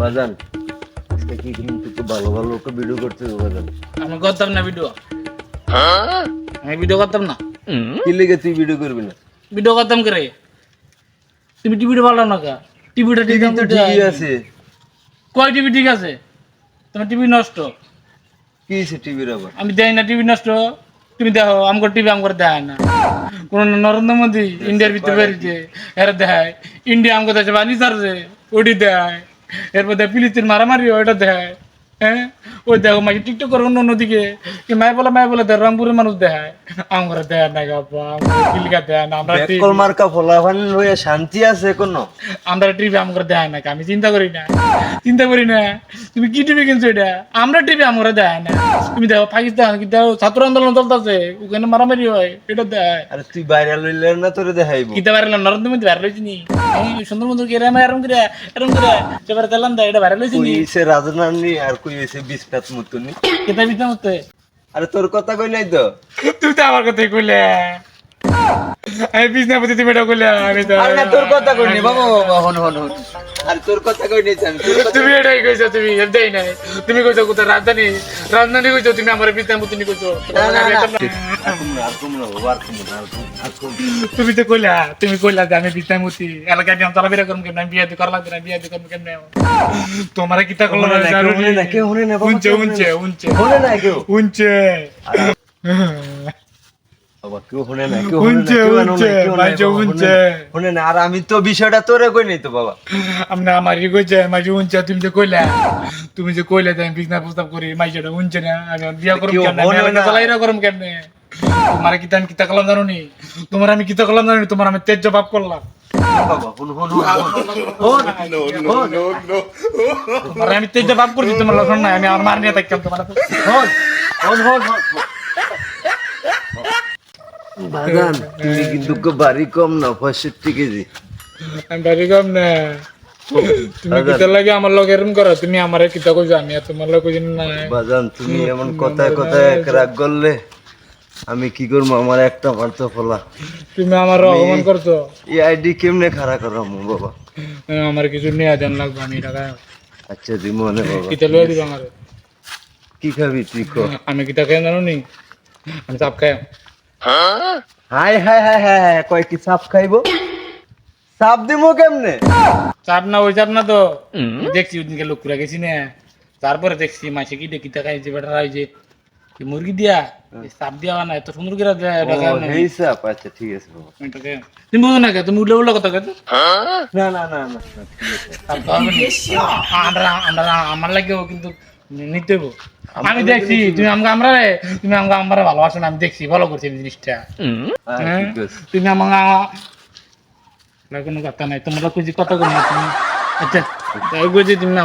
বাজান আজকে কি কিন্তু একটু ভালো ভালো একটা ভিডিও করতে হবে বাজান। আমি করতাম না ভিডিও, আমি ভিডিও করতাম না। কি লেগে তুই ভিডিও করবি না? ভিডিও করতাম করে তুমি টিভিটা ভালো না কা? টিভিটা ঠিক টিভি তো ঠিকই আছে। কয় টিভি ঠিক আছে? তোমার টিভি নষ্ট। কি হয়েছে টিভির আবার? আমি দেয় না টিভি নষ্ট। তুমি দেখো আমার টিভি আমার দেয় না। কোন নরেন্দ্র মোদী ইন্ডিয়ার ভিতরে বেরিয়েছে এরা দেয়, ইন্ডিয়া আমাকে দেশে বানি সারছে ওটি দেয়, এরপর দেয় ফিলিস্তিন মারামারি ওইটা দেয়। হ্যাঁ ওই দেখো মাকে টিকটক করে অন্য অন্যদিকে কি মায় বলে দেয়, রংপুরের মানুষ দেয় আমরা দেয় না গাপা, কিলিকা দেয় না। আমরা বেকল মার্কা ফলাফান হয়ে শান্তি আছে কোনো? আমরা টিভি আমরা দেয় না, আমি চিন্তা করি না। তুমি কি টিভি কিনছো এটা? আমরা টিভি আমরা দেয় না। তুমি দেখো পাকিস্তান কি দেখো ছাত্র আন্দোলন চলতেছে, ওখানে মারামারি হয় এটা দেয়। আরে তুই ভাইরাল হইলে না তোরে দেখাইবো। কিতা ভাইরাল নরেন্দ্র মোদী ভাইরাল হয়েছে নি? সুন্দর মন্দির কে এরম করে সেবার তেলান দেয় এটা ভাইরাল হয়েছে নি? কইছে রাজনানি আর কইছে বিস্তাত মতনি। কেতা বিতা মতে আরে তোর কথা কই নাই তো? তুই তো আমার কথাই কইলে, আমি বিজনাপতি তুমি এটা কইলে, আমি তো আরে না তোর কথা কই নাই বাবা হন হন হন। আরে তোর কথা কই নাই আমি। তুমি এটাই কইছো, তুমি দেই নাই। তুমি কইছো কোথায় রাজধানী কইছো, তুমি আমার বিজনাপতি নি কইছো। তুমি তো কইলা, তুমি কইলা যে আমি বিজনাপতি এলাকায় আমি চলাফেরা করব কেমন, আমি বিয়ে করা লাগবে না, বিয়ে করব কেমন? তোমার কিতা করলো না জারুরি না কেউ হনে না বাবা। হনে না কেউ। উনছে বাবা কেউ হনে না কেউ হনে না। আর আমি তো বিষয়টা তোরে কই নাই তো বাবা। আমরা আমারই কইছে মাঝে উনছে, তুমি যে কইলে যে আমি বিজনা প্রস্তাব করি মাইজটা উনছে না, আমি বিয়া করব কেমনে, আমি এলাকা চলাইরা করব কেমনে? তোমার কিতা আমি কিতা করলাম জানো নি? তোমার আমি কিতা করলাম জানো নি? তোমার আমি তেজ জবাব করলাম বাবা হন হন তোমার আমি তেজ জবাব করছি, তোমার লক্ষণ নাই। আমি আমার মার নিয়ে থাকতাম তোমার হন বাগান তুমি কিন্তু বাড়ি কম না 65 কেজি। আমি বাড়ি কম না। তুমি কিতা লাগে আমার লগে এরকম করো? তুমি আমারে কিতা কইছো, আমি আর তোমার লগে কইছি না। বাজান তুমি এমন কথায় কথায় এক রাগ করলে আমি কি করবো? আমার একটা মারতো ফলা। তুমি আমার অপমান করছো। এই আইডি কেমনে খাড়া করামু বাবা? আমার কিছু নিয়ে দেন লাগবে, আমি টাকা আচ্ছা দি মনে বাবা। কিতা লয়ে দিবা আমারে? কি খাবি তুই কো? আমি কিতা খাই জানো নি? আমি চাপ খাই। হাই হাই হাই হাই কয় কি সাপ খাইবো? সাপ দিমু কেমনে? চাপ না ওই চাপ না তো, দেখছি ওদিনকে লোক করে গেছি না, তারপরে দেখছি মাসে কি কিতা খাইছে বেটা হয়েছে মুরগি দিয়া চাপ দিয়া না, এত সুন্দর করে এই সাপ। আচ্ছা ঠিক আছে বাবা। তুমি বুঝো না কে? তুমি উল্লে উল্লে কথা কেছো? না না না না আমরা আমার লাগেও কিন্তু নিতে হইব। আমি দেখছি তুমি তুমি আমরা ভালোবাসো না, আমি দেখছি ভালো করছি জিনিসটা। তুমি আমাকে কোনো কথা নাই, তোমরা কুজি কথা বলি তুমি। আচ্ছা তুমি না